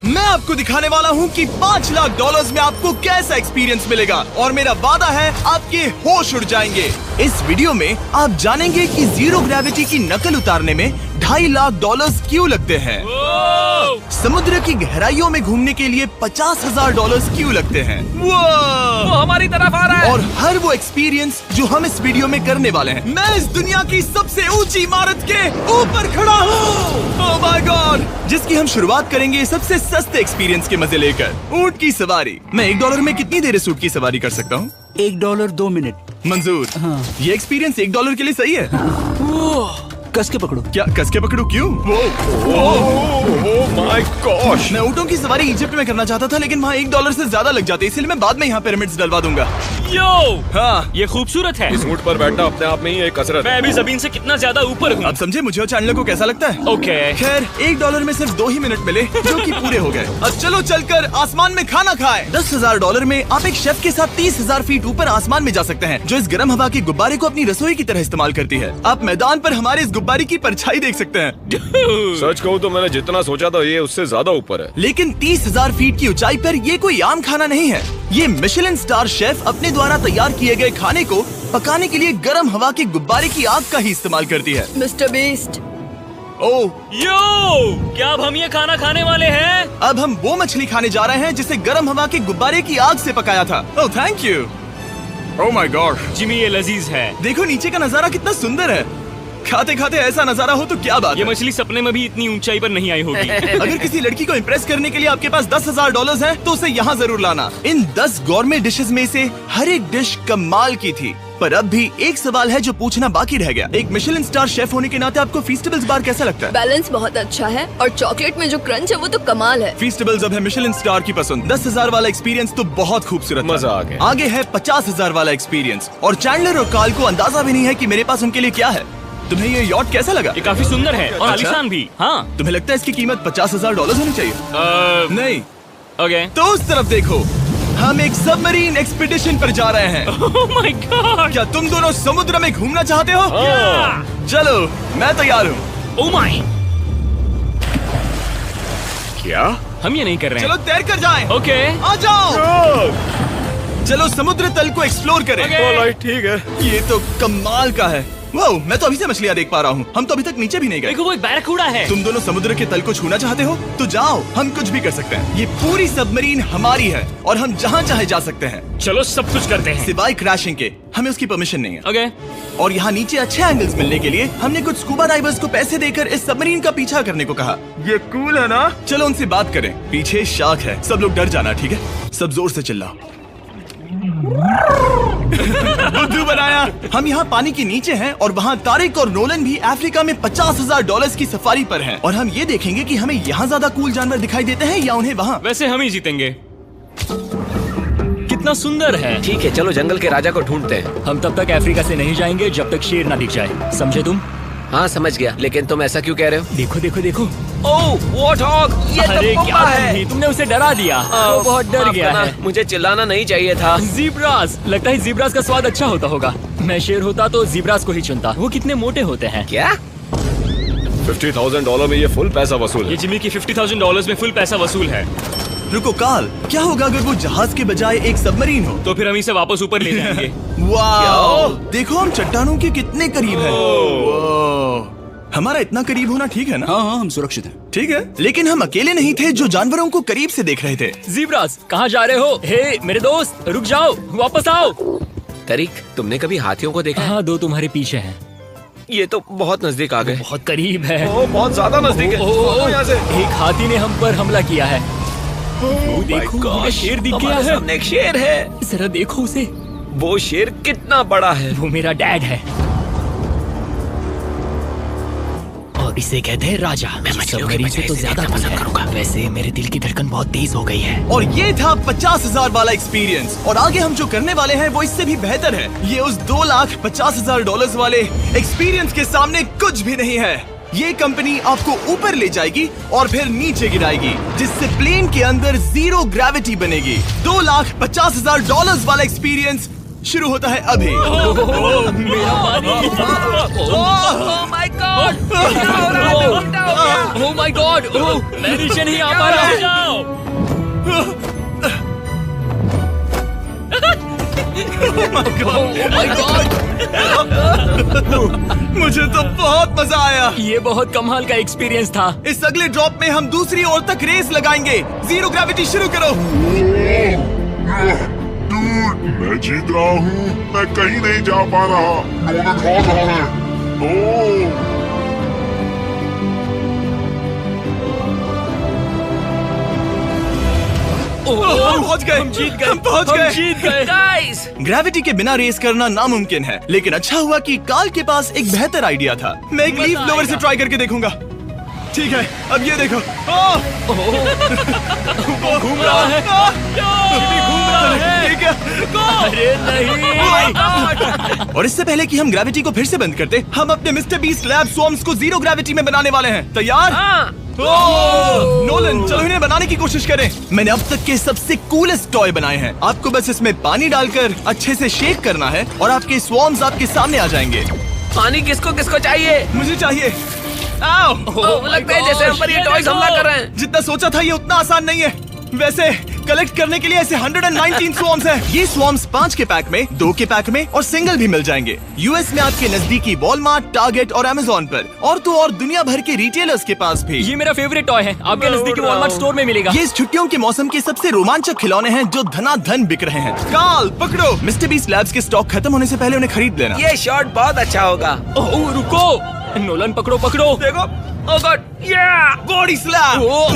मैं आपको दिखाने वाला हूँ कि 5 लाख डॉलर्स में आपको कैसा एक्सपीरियंस मिलेगा और मेरा वादा है आपके होश उड़ जाएंगे। इस वीडियो में आप जानेंगे कि जीरो ग्रेविटी की नकल उतारने में 2.5 लाख डॉलर्स क्यों लगते हैं, समुद्र की गहराइयों में घूमने के लिए 50,000 डॉलर्स क्यों लगते हैं, वो हमारी तरफ आ रहा है। और हर वो एक्सपीरियंस जो हम इस वीडियो में करने वाले हैं। मैं इस दुनिया की सबसे ऊंची इमारत के ऊपर खड़ा हूँ, ओह माय गॉड, जिसकी हम शुरुआत करेंगे सबसे सस्ते एक्सपीरियंस के मजे लेकर, ऊंट की सवारी। मैं $1 में कितनी देर इस ऊंट की सवारी कर सकता हूँ? $1 2 मिनट। मंजूर। हाँ। ये एक्सपीरियंस $1 के लिए सही है। कस के पकड़ो। क्या कस के पकड़ू? क्यों? माय गॉश, मैं ऊँटों की सवारी इजिप्ट में करना चाहता था, लेकिन वहाँ $1 से ज्यादा लग जाते, इसलिए मैं बाद में यहाँ पिरामिड्स डलवा दूंगा। यो, हाँ, ये खूबसूरत है। इस ऊंट पर बैठना अपने आप में ही एक कसरत मैं है। अभी जमीन से कितना ज्यादा ऊपर हूँ। अब समझे मुझे और चैंडलर को कैसा लगता है। ओके, खैर $1 में सिर्फ 2 ही मिनट मिले, जो कि पूरे हो गए। अब चलो चलकर आसमान में खाना खाएं। $10,000 में आप एक शेफ के साथ 30,000 फीट ऊपर आसमान में जा सकते हैं, जो इस गर्म हवा के गुब्बारे को अपनी रसोई की तरह इस्तेमाल करती है। आप मैदान पर हमारे इस गुब्बारे की परछाई देख सकते हैं। सच कहूँ तो मैंने जितना सोचा था ये उससे ज्यादा ऊपर है। लेकिन 30,000 फीट की ऊंचाई पर ये कोई आम खाना नहीं है। ये मिशेलिन स्टार शेफ अपने द्वारा तैयार किए गए खाने को पकाने के लिए गर्म हवा के गुब्बारे की आग का ही इस्तेमाल करती है। मिस्टर बीस्ट, ओह, यो, क्या अब हम ये खाना खाने वाले हैं? अब हम वो मछली खाने जा रहे हैं जिसे गर्म हवा के गुब्बारे की आग से पकाया था। Oh thank you. Oh my God, Jimmy, ये लजीज है। देखो नीचे का नजारा कितना सुंदर है। खाते खाते ऐसा नजारा हो तो क्या बात ये है। मछली सपने में भी इतनी ऊंचाई पर नहीं आई होगी। अगर किसी लड़की को इम्प्रेस करने के लिए आपके पास $10,000 है तो उसे यहाँ जरूर लाना। इन 10 गौरमेट डिशेस में से हर एक डिश कमाल की थी, पर अब भी एक सवाल है जो पूछना बाकी रह गया। एक मिशेलिन स्टार शेफ होने के नाते आपको फीस्टेबल्स बार कैसा लगता है? बैलेंस बहुत अच्छा है और चॉकलेट में जो क्रंच है वो तो कमाल है। फीस्टेबल्स अब है मिशेलिन स्टार की पसंद। 10,000 वाला एक्सपीरियंस तो बहुत खूबसूरत था। मजा आ गया। आगे है 50,000 वाला एक्सपीरियंस, और चैंडलर और कार्ल को अंदाजा भी नहीं है कि मेरे पास उनके लिए क्या है। तुम्हें ये यॉट कैसा लगा? ये काफी सुंदर है और अच्छा? आलीशान भी। हाँ, तुम्हें लगता है इसकी कीमत $50,000 होनी चाहिए? नहीं, ओके। तो उस तरफ देखो, हम एक सबमरीन एक्सपीडिशन पर जा रहे हैं। ओह माय गॉड, क्या तुम दोनों समुद्र में घूमना चाहते हो? चलो, मैं तैयार हूँ। ओह माय, क्या? हम ये नहीं कर रहे चलो हैं। तैर कर जाएं। ओके, आ जाओ, चलो समुद्र तल को एक्सप्लोर करें। ओके। ऑलराइट, ठीक है। ये तो कमाल का है। वाह, मैं तो अभी से मछलियाँ देख पा रहा हूँ। हम तो अभी तक नीचे भी नहीं गए। देखो वो एक बैरकूडा है। तुम दोनों समुद्र के तल को छूना चाहते हो तो जाओ, हम कुछ भी कर सकते हैं। ये पूरी सबमरीन हमारी है और हम जहाँ चाहे जा सकते हैं, चलो सब कुछ करते हैं। सिवाय क्रैशिंग के। हमें उसकी परमिशन नहीं है। ओके, और यहाँ नीचे अच्छे एंगल्स मिलने के लिए हमने कुछ स्कूबा डाइवर्स को पैसे देकर इस सबमरीन का पीछा करने को कहा। ये कूल है ना? चलो उनसे बात करें। पीछे शार्क है, सब लोग डर जाना, ठीक है? सब जोर से चिल्लाओ। बुद्धू बनाया। हम यहाँ पानी के नीचे हैं और वहाँ तारिक और नोलन भी अफ्रीका में $50,000 की सफारी पर हैं, और हम ये देखेंगे कि हमें यहाँ ज्यादा कूल जानवर दिखाई देते हैं या उन्हें वहाँ। वैसे हम ही जीतेंगे। कितना सुंदर है। ठीक है, चलो जंगल के राजा को ढूंढते हैं। हम तब तक अफ्रीका से नहीं जाएंगे जब तक शेर ना दिख जाए, समझे तुम? हाँ समझ गया, लेकिन तुम ऐसा क्यों कह रहे हो? देखो देखो देखो। ओह वॉर्थॉग, ये अरे तो क्या नहीं, तुमने उसे डरा दिया। वो बहुत डर माफ गया करना, है। मुझे चिल्लाना नहीं चाहिए था। ज़ीब्रास, लगता है ज़ीब्रास का स्वाद अच्छा होता होगा। मैं शेर होता तो ज़ीब्रास को ही चुनता। वो कितने मोटे होते हैं। क्या? $50,000 में ये फुल पैसा वसूल ये है। जिमी की $50,000 में फुल पैसा वसूल है। रुको कार्ल, क्या होगा अगर वो जहाज के बजाय एक सबमरीन हो? तो फिर हम इसे वापस ऊपर ले जाएंगे। वाह, देखो हम चट्टानों के कितने करीब हैं। वाह, हमारा इतना करीब होना ठीक है ना? हाँ हाँ, हम सुरक्षित हैं। ठीक है, लेकिन हम अकेले नहीं थे जो जानवरों को करीब से देख रहे थे। ज़ीब्रास, कहाँ जा रहे हो? हे मेरे दोस्त, रुक जाओ, वापस आओ। तरीक, तुमने कभी हाथियों को देखा है? हाँ, 2 तुम्हारे पीछे हैं। ये तो बहुत नजदीक आ गए। बहुत करीब है। ओह, बहुत ज्यादा नजदीक है। ओह, यहाँ से। एक हाथी ने हम पर हमला किया है। वो देखो, हमें शेर दिख गया हमारे है। सामने एक शेर है। जरा देखो उसे। वो शेर कितना बड़ा है। वो मेरा डैड है और इसे कहते हैं राजा। मैं मछलियों से तो ज्यादा पसंद करूंगा। वैसे मेरे दिल की धड़कन बहुत तेज हो गई है। और ये था 50,000 वाला एक्सपीरियंस, और आगे हम जो करने वाले हैं वो इससे भी बेहतर है। ये उस $2,50,000 वाले एक्सपीरियंस के सामने कुछ भी नहीं है। ये कंपनी आपको ऊपर ले जाएगी और फिर नीचे गिराएगी, जिससे प्लेन के अंदर जीरो ग्रेविटी बनेगी। $2,50,000 वाला एक्सपीरियंस शुरू होता है अभी। मेरा पानी। ओह माय गॉड, क्या हो रहा है? उल्टा हो गया। ओह माय गॉड, मैं नीचे नहीं आ पा रहा। जाओ। ओह माय गॉड, मुझे तो बहुत मजा आया। ये बहुत कमाल का एक्सपीरियंस था। इस अगले ड्रॉप में हम दूसरी ओर तक रेस लगाएंगे। जीरो ग्रेविटी शुरू करो। मैं जीत रहा हूँ, मैं कहीं नहीं जा पा रहा। नोलन भाग रहा है। ओह, हम पहुंच गए, हम जीत गए, हम पहुंच हम गए। जीत गए। गाइस, ग्रेविटी के बिना रेस करना नामुमकिन है, लेकिन अच्छा हुआ कि कार्ल के पास एक बेहतर आइडिया था। मैं एक लीफ ब्लोअर से ट्राई करके देखूंगा। ठीक है, अब ये देखो। घूम रहा है, घूम रहा है। ठीक है। अरे नहीं। और इससे पहले कि हम ग्रेविटी को फिर से बंद करते, हम अपने मिस्टर बीस्ट लैब स्वॉर्म्स को जीरो ग्रेविटी में बनाने वाले हैं। तैयार? नोलन, चलो इन्हें बनाने की कोशिश करें। मैंने अब तक के सबसे कूलेस्ट टॉय बनाए हैं। आपको बस इसमें पानी डालकर अच्छे से शेक करना है और आपके स्वॉर्म्स आपके सामने आ जाएंगे। पानी किसको किसको चाहिए? मुझे चाहिए। लगता है जैसे हम पर ये टॉयज हमला कर रहे हैं। जितना सोचा था ये उतना आसान नहीं है। वैसे कलेक्ट करने के लिए ऐसे 119 स्वॉर्म्स हैं। ये स्वॉर्म्स 5 के पैक में, 2 के पैक में और सिंगल भी मिल जाएंगे। यूएस में आपके नजदीकी वॉलमार्ट, टारगेट और अमेज़न पर, और तो और दुनिया भर के रिटेलर्स के पास भी। ये मेरा फेवरेट टॉय है, आपके नजदीकी वॉलमार्ट स्टोर में मिलेगा। ये इस छुट्टियों के मौसम के सबसे रोमांचक खिलौने हैं जो धनाधन बिक रहे हैं। कार्ल, पकड़ो। मिस्टर बीस्ट लैब्स के स्टॉक खत्म होने से पहले उन्हें खरीद लेना। ये शॉट बहुत अच्छा होगा। ओह रुको, नोलन पकड़ो पकड़ो। देखो, ओह गॉड, बॉडी स्लैम। ओह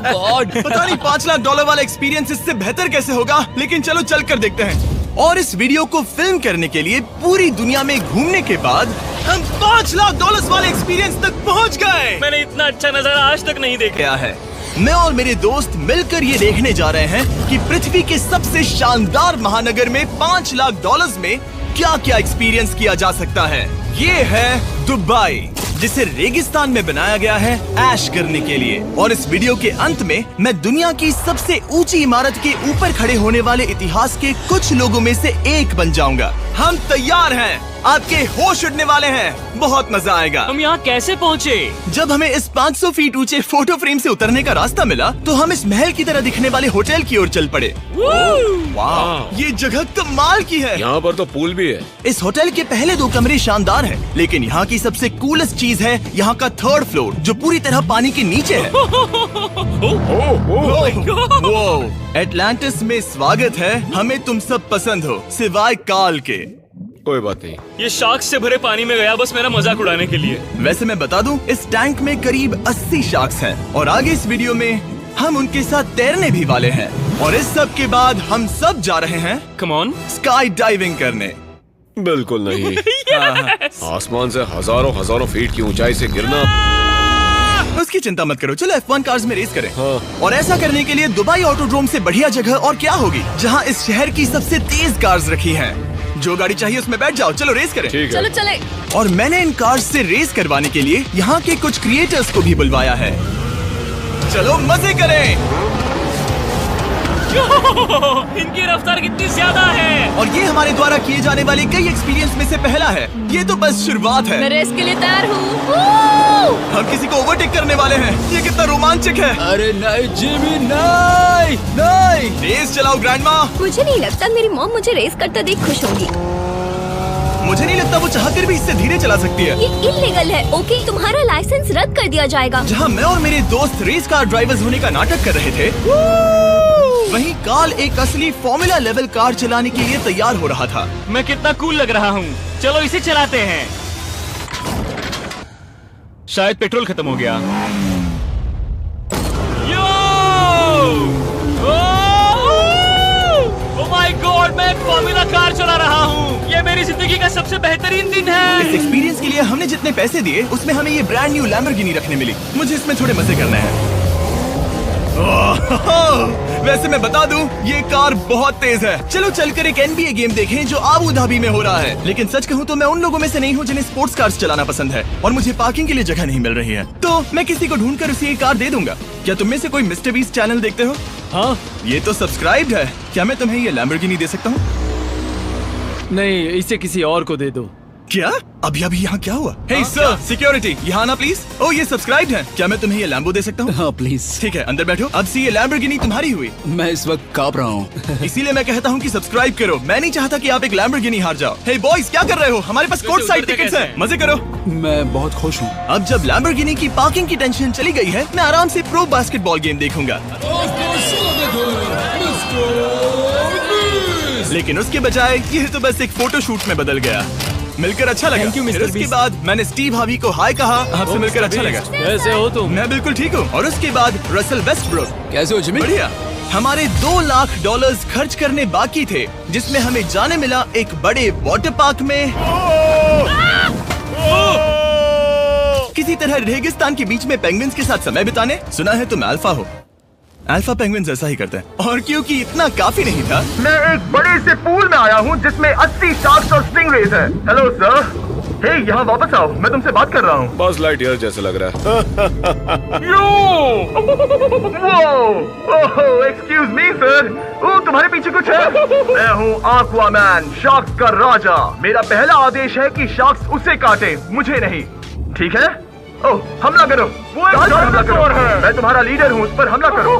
गॉड। पता नहीं $5 लाख वाला एक्सपीरियंस इससे बेहतर कैसे होगा, लेकिन चलो चल कर देखते हैं। और इस वीडियो को फिल्म करने के लिए पूरी दुनिया में घूमने के बाद हम $5 लाख वाले एक्सपीरियंस तक पहुंच गए। मैंने इतना अच्छा नजारा आज तक नहीं देखा। क्या है, मैं और मेरे दोस्त मिलकर ये देखने जा रहे हैं कि पृथ्वी के सबसे शानदार महानगर में $5 लाख में क्या क्या एक्सपीरियंस किया जा सकता है। ये है दुबई, जिसे रेगिस्तान में बनाया गया है ऐश करने के लिए। और इस वीडियो के अंत में मैं दुनिया की सबसे ऊंची इमारत के ऊपर खड़े होने वाले इतिहास के कुछ लोगों में से एक बन जाऊंगा। हम तैयार हैं, आपके होश उड़ने वाले हैं, बहुत मजा आएगा। हम यहाँ कैसे पहुँचे? जब हमें इस 500 फीट ऊंचे फोटो फ्रेम से उतरने का रास्ता मिला तो हम इस महल की तरह दिखने वाले होटल की ओर चल पड़े। वाह, ये जगह कमाल की है। यहाँ पर तो पूल भी है। इस होटल के पहले 2 कमरे शानदार हैं, लेकिन यहाँ की सबसे कूलेस्ट चीज है यहाँ का 3rd फ्लोर, जो पूरी तरह पानी के नीचे है। एटलांटिस में स्वागत है, हमें तुम सब पसंद हो सिवाय कार्ल के। कोई बात नहीं। ये शार्क से भरे पानी में गया बस मेरा मजाक उड़ाने के लिए। वैसे मैं बता दूं, इस टैंक में करीब 80 शार्क्स हैं और आगे इस वीडियो में हम उनके साथ तैरने भी वाले हैं। और इस सब के बाद हम सब जा रहे हैं कम ऑन, स्काई डाइविंग करने। बिल्कुल नहीं। आसमान से हजारों फीट की ऊंचाई से गिरना। उसकी चिंता मत करो, चलो F1 कार्स में रेस करें। हाँ। और ऐसा करने के लिए दुबई ऑटोड्रोम से बढ़िया जगह और क्या होगी, जहां इस शहर की सबसे तेज कार्स रखी हैं। जो गाड़ी चाहिए उसमें बैठ जाओ, चलो रेस करें। ठीक चलो है। चले। और मैंने इन कार्स से रेस करवाने के लिए यहाँ के कुछ क्रिएटर्स को भी बुलवाया है। चलो मजे करें। इनकी रफ्तार कितनी ज्यादा है। और ये हमारे द्वारा किए जाने वाले कई एक्सपीरियंस में से पहला है। ये तो बस शुरुआत है। मैं रेस के लिए तैयार हूँ। हम किसी को ओवरटेक करने वाले हैं। ये कितना रोमांचक है। अरे नहीं जिमी, नहीं नहीं। रेस चलाओ ग्रैंडमा। मुझे नहीं लगता मेरी मॉम मुझे रेस करते देख खुश होंगी। मुझे नहीं लगता वो चाहकर भी इससे धीरे चला सकती है। ये इल्लीगल है। ओके, तुम्हारा लाइसेंस रद्द कर दिया जाएगा। जहाँ मैं और मेरे दोस्त रेस कार ड्राइवर्स होने का नाटक कर रहे थे, वहीं कार्ल एक असली फॉर्मूला लेवल कार चलाने के लिए तैयार हो रहा था। मैं कितना कूल लग रहा हूँ। चलो इसे चलाते हैं। शायद पेट्रोल खत्म हो गया। ओह माय गॉड, मैं फॉर्मूला कार चला रहा हूँ। ये मेरी जिंदगी का सबसे बेहतरीन दिन इस है। एक्सपीरियंस के लिए हमने जितने पैसे दिए उसमें हमें ये ब्रांड न्यू लैम्बोर्गिनी रखने मिली। मुझे इसमें थोड़े मजे करने हैं। वैसे मैं बता दूं, ये कार बहुत तेज है। चलो चलकर एक NBA गेम देखें जो आबू धाबी में हो रहा है। लेकिन सच कहूं तो मैं उन लोगों में से नहीं हूं जिन्हें स्पोर्ट्स कार्स चलाना पसंद है और मुझे पार्किंग के लिए जगह नहीं मिल रही है, तो मैं किसी को ढूंढकर उसे ये कार दे दूंगा। क्या तुम में से कोई मिस्टर बीस्ट चैनल देखते हो? हाँ, ये तो सब्सक्राइब्ड है। क्या मैं तुम्हें ये लैम्बोर्गिनी दे सकता हूँ? नहीं, इसे किसी और को दे दो। क्या? अभी अभी यहाँ क्या हुआ? हे सर, सिक्योरिटी, यहाँ ना प्लीज। ओ, ये सब्सक्राइब्ड है। क्या मैं तुम्हें ये लैम्बो दे सकता हूँ? हाँ प्लीज। ठीक है, अंदर बैठो। अब से ये लैम्बोर्गिनी तुम्हारी हुई। मैं इस वक्त कांप रहा हूँ। इसीलिए मैं कहता हूँ कि सब्सक्राइब करो। मैं नहीं चाहता कि आप एक लैम्बोर्गिनी हार जाओ। हे बॉयज, क्या कर रहे हो? हमारे पास कोर्ट साइड टिकट्स हैं। मजे करो। मैं बहुत खुश हूँ। अब जब लैम्बोर्गिनी की पार्किंग की टेंशन चली गई है, मैं आराम से प्रो बास्केटबॉल गेम देखूंगा। लेकिन उसके बजाय ये तो बस एक फोटो शूट में बदल गया। मिलकर अच्छा लगा। Thank you, Mr. फिर उसके Beast। बाद मैंने स्टीव हार्वी को हाय कहा। आपसे मिलकर अच्छा लगा। कैसे हो तुम? मैं बिल्कुल ठीक हूँ। और उसके बाद रसल वेस्टब्रुक। कैसे हो जिमी? बढ़िया। हमारे $2 लाख खर्च करने बाकी थे, जिसमें हमें जाने मिला एक बड़े वाटर पार्क में किसी तरह रेगिस्तान के बीच में पेंगुइन्स के साथ समय बिताने। सुना है तुम अल्फा हो। अल्फा पेंगुइन्स ऐसा ही करते हैं। और क्योंकि इतना काफी नहीं था, मैं एक बड़े से पूल में आया हूँ जिसमें 80 शार्क्स और स्टिंगरेज हैं। Hello sir. हे, यहाँ वापस आओ, मैं तुमसे बात कर रहा हूँ। बस लाइट ईयर जैसे लग रहा है। Excuse me sir. ओ, तुम्हारे पीछे कुछ है? मैं हूँ आक्वामैन, शार्क्स का राजा। मेरा पहला आदेश है कि शार्क्स उसे काटे, मुझे नहीं। ठीक है? ओह, हमला करो। वो एक जानवर है। मैं तुम्हारा लीडर हूँ, उस पर हमला करो।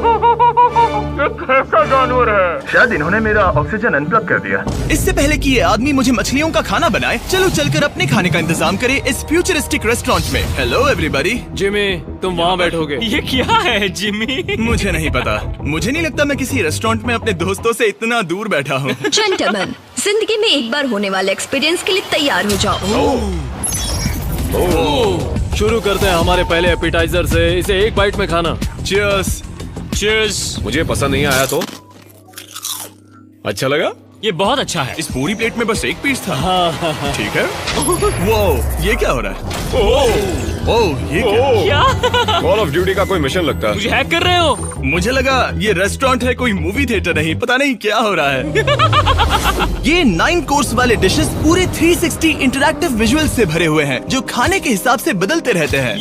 कैसा जानवर है? शायद इन्होंने मेरा ऑक्सीजन अनप्लग कर दिया। इससे पहले कि ये आदमी मुझे मछलियों का खाना बनाए, चलो चलकर अपने खाने का इंतजाम करें इस फ्यूचरिस्टिक रेस्टोरेंट में। Hello everybody. जिमी, तुम वहाँ बैठोगे। ये क्या है जिमी? मुझे नहीं पता। मुझे नहीं लगता मैं किसी रेस्टोरेंट में अपने दोस्तों से इतना दूर बैठा हूँ। जेंटलमैन, जिंदगी में एक बार होने वाले एक्सपीरियंस के लिए तैयार हो जाओ। शुरू करते हैं हमारे पहले एपिटाइजर से। इसे एक बाइट में खाना। चीयर्स। चीयर्स। मुझे पसंद नहीं आया तो अच्छा लगा। ये बहुत अच्छा है। इस पूरी प्लेट में बस एक पीस था। ठीक है। वो ये क्या हो रहा है? ओह, ये क्या? क्या? कॉल ऑफ ड्यूटी का कोई मिशन लगता है। मुझे हैक कर रहे हो? मुझे लगा ये रेस्टोरेंट है, कोई मूवी थिएटर नहीं। पता नहीं क्या हो रहा है। ये 9 कोर्स वाले डिशेस पूरे 360 इंटरैक्टिव विजुअल से भरे हुए हैं, जो खाने के हिसाब से बदलते रहते हैं।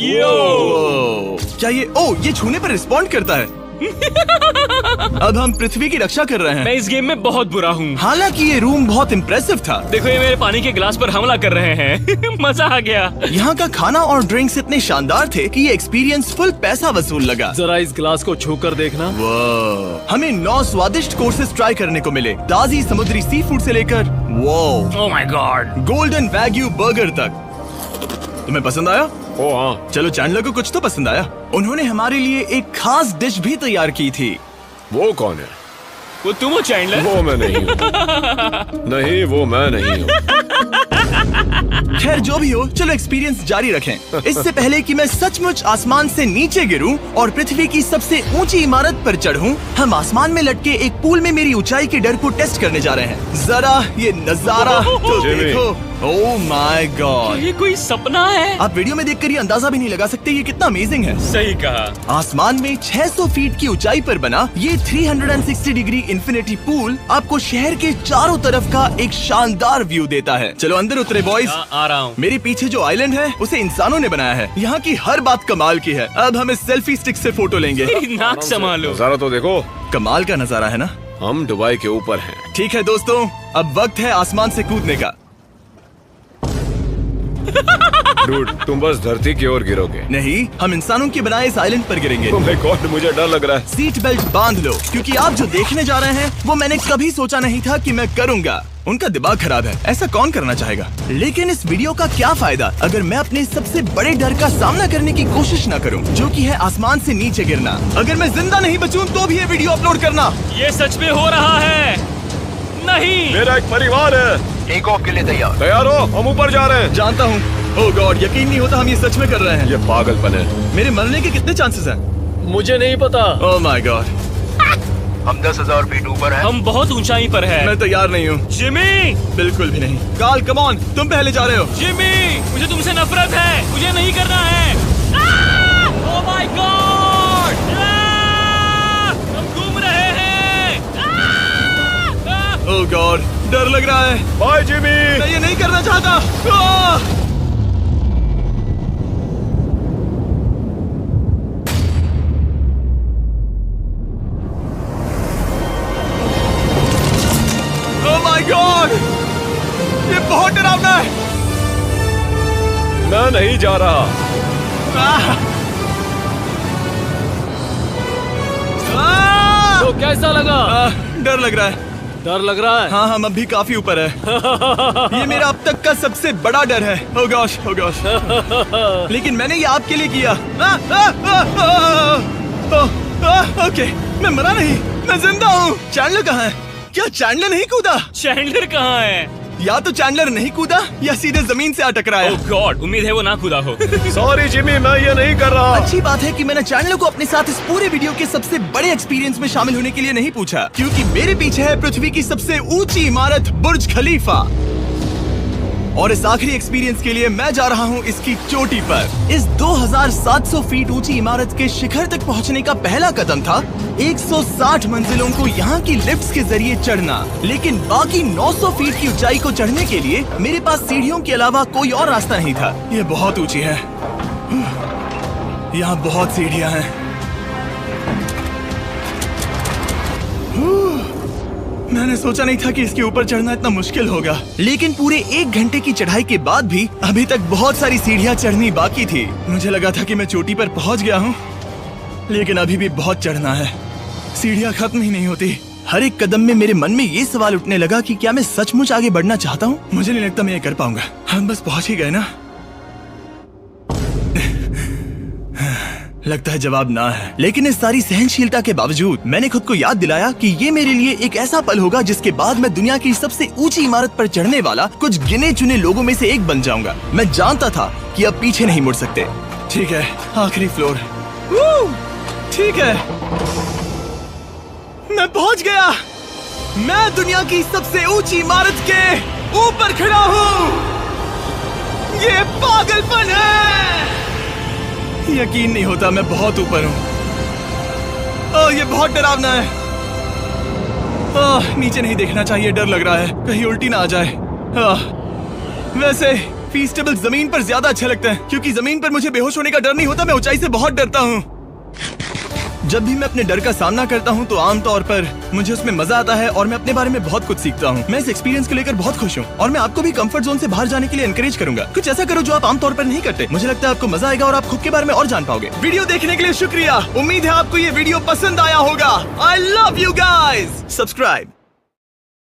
क्या ये छूने पर रिस्पॉन्ड करता है? अब हम पृथ्वी की रक्षा कर रहे हैं। मैं इस गेम में बहुत बुरा हूँ। हालांकि ये रूम बहुत इम्प्रेसिव था। देखो, ये मेरे पानी के गिलास पर हमला कर रहे हैं। मजा आ गया। यहाँ का खाना और ड्रिंक्स इतने शानदार थे कि ये एक्सपीरियंस फुल पैसा वसूल लगा। जरा इस ग्लास को छूकर देखना। हमें 9 स्वादिष्ट कोर्सेस ट्राई करने को मिले, ताजी समुद्री सी फूड से लेकर oh my God, golden wagyu burger तक। तुम्हें पसंद आया? ओ हाँ। चलो, चैंडलर को कुछ तो पसंद आया। उन्होंने हमारे लिए एक खास डिश भी तैयार की थी। वो कौन है? वो तुम हो चैंडलर? वो मैं नहीं हूँ। नहीं, वो मैं नहीं हूँ। खैर, जो भी हो, चलो एक्सपीरियंस जारी रखें। इससे पहले कि मैं सचमुच आसमान से नीचे गिरूं और पृथ्वी की सबसे ऊंची इमारत पर चढ़ूं, हम आसमान में लटके एक पूल में मेरी ऊंचाई के डर को टेस्ट करने जा रहे हैं। जरा ये नजारा तो देखो। ओह माय गॉड, ये कोई सपना है? आप वीडियो में देखकर ये अंदाजा भी नहीं लगा सकते ये कितना अमेजिंग है। सही कहा। आसमान में 600 फीट की ऊंचाई पर बना ये 360 डिग्री इंफिनिटी पूल आपको शहर के चारों तरफ का एक शानदार व्यू देता है। चलो अंदर उतरे बॉयज। आ रहा हूँ। मेरे पीछे जो आइलैंड है उसे इंसानों ने बनाया है। यहाँ की हर बात कमाल की है। अब हम इस सेल्फी स्टिक से फोटो लेंगे। नाक संभालो। नजारा तो देखो। कमाल का नजारा है ना? हम दुबई के ऊपर हैं। ठीक है दोस्तों, अब वक्त है आसमान से कूदने का। डूड, तुम बस धरती की ओर गिरोगे। नहीं, हम इंसानों के बनाए इस आइलैंड पर गिरेंगे। Oh my God, मुझे डर लग रहा है। सीट बेल्ट बांध लो, क्योंकि आप जो देखने जा रहे हैं वो मैंने कभी सोचा नहीं था कि मैं करूंगा। उनका दिमाग खराब है, ऐसा कौन करना चाहेगा? लेकिन इस वीडियो का क्या फायदा अगर मैं अपने सबसे बड़े डर का सामना करने की कोशिश न करूं, जो कि है आसमान से नीचे गिरना। अगर मैं जिंदा नहीं बचूं तो भी ये वीडियो अपलोड करना। ये सच में हो रहा है? नहीं। मेरा एक परिवार है। टेक ऑफ के लिए तैयार हो? हम ऊपर जा रहे हैं। जानता हूँ। ओह गॉड, यकीन नहीं होता हम ये सच में कर रहे हैं। ये पागलपन है। मेरे मरने के कितने चांसेस हैं? मुझे नहीं पता। ओह माय गॉड, हम 10,000 फीट ऊपर हैं। हम बहुत ऊंचाई पर हैं। मैं तैयार नहीं हूँ। जिमी, बिल्कुल भी नहीं। कार्ल, कम ऑन, तुम पहले जा रहे हो। जिमी, मुझे तुमसे नफरत है। मुझे नहीं करना है। ओह माय गॉड, हम घूम रहे हैं। ओह गॉड, डर लग रहा है। Bye Jimmy. मैं ये नहीं करना चाहता। ओह माय गॉड, बहुत डरावना है। मैं नहीं जा रहा। तो कैसा लगा? डर लग रहा है। डर लग रहा है? हाँ, हम अभी काफी ऊपर है। ये मेरा अब तक का सबसे बड़ा डर है। Oh gosh, oh gosh। लेकिन मैंने ये आपके लिए किया। ओके, मैं मरा नहीं, मैं जिंदा हूँ। चैंडलर कहाँ है? क्या चैंडलर नहीं कूदा? चैंडलर कहाँ है? या तो चैंडलर नहीं कूदा या सीधे जमीन से आ टकराया। ओह गॉड, उम्मीद है वो ना कूदा हो। सॉरी जिमी, मैं ये नहीं कर रहा। अच्छी बात है कि मैंने चैंडलर को अपने साथ इस पूरे वीडियो के सबसे बड़े एक्सपीरियंस में शामिल होने के लिए नहीं पूछा, क्योंकि मेरे पीछे है पृथ्वी की सबसे ऊंची इमारत बुर्ज खलीफा। और इस आखिरी एक्सपीरियंस के लिए मैं जा रहा हूँ इसकी चोटी पर। इस 2700 फीट ऊंची इमारत के शिखर तक पहुँचने का पहला कदम था 160 मंजिलों को यहाँ की लिफ्ट्स के जरिए चढ़ना। लेकिन बाकी 900 फीट की ऊंचाई को चढ़ने के लिए मेरे पास सीढ़ियों के अलावा कोई और रास्ता नहीं था। ये बहुत ऊंची है, यहाँ बहुत सीढ़ियाँ हैं। मैंने सोचा नहीं था कि इसके ऊपर चढ़ना इतना मुश्किल होगा, लेकिन पूरे 1 घंटे की चढ़ाई के बाद भी अभी तक बहुत सारी सीढ़ियाँ चढ़नी बाकी थी। मुझे लगा था कि मैं चोटी पर पहुँच गया हूँ, लेकिन अभी भी बहुत चढ़ना है। सीढ़ियाँ खत्म ही नहीं होती। हर एक कदम में मेरे मन में ये सवाल उठने लगा कि क्या मैं सचमुच आगे बढ़ना चाहता हूँ? मुझे नहीं लगता मैं ये कर पाऊंगा। हम बस पहुँच ही गए ना। लगता है जवाब ना है, लेकिन इस सारी सहनशीलता के बावजूद मैंने खुद को याद दिलाया कि ये मेरे लिए एक ऐसा पल होगा जिसके बाद मैं दुनिया की सबसे ऊंची इमारत पर चढ़ने वाला कुछ गिने चुने लोगों में से एक बन जाऊंगा। मैं जानता था कि अब पीछे नहीं मुड़ सकते। ठीक है, आखिरी फ्लोर। ठीक है, मैं पहुंच गया। मैं दुनिया की सबसे ऊंची इमारत के ऊपर खड़ा हूँ। ये पागलपन है। यकीन नहीं होता, मैं बहुत ऊपर हूँ। ओह, ये बहुत डरावना है। ओह, नीचे नहीं देखना चाहिए, डर लग रहा है कहीं उल्टी ना आ जाए। वैसे फीस्टेबल जमीन पर ज्यादा अच्छा लगता है, क्योंकि जमीन पर मुझे बेहोश होने का डर नहीं होता। मैं ऊंचाई से बहुत डरता हूँ। जब भी मैं अपने डर का सामना करता हूँ तो आमतौर पर मुझे उसमें मजा आता है और मैं अपने बारे में बहुत कुछ सीखता हूँ। मैं इस एक्सपीरियंस को लेकर बहुत खुश हूँ और मैं आपको भी कंफर्ट जोन से बाहर जाने के लिए एनकरेज करूंगा। कुछ ऐसा करो जो आप आमतौर पर नहीं करते। मुझे लगता है आपको मजा आएगा और आप खुद के बारे में और जान पाओगे। वीडियो देखने के लिए शुक्रिया। उम्मीद है आपको ये वीडियो पसंद आया होगा। I love you guys. Subscribe.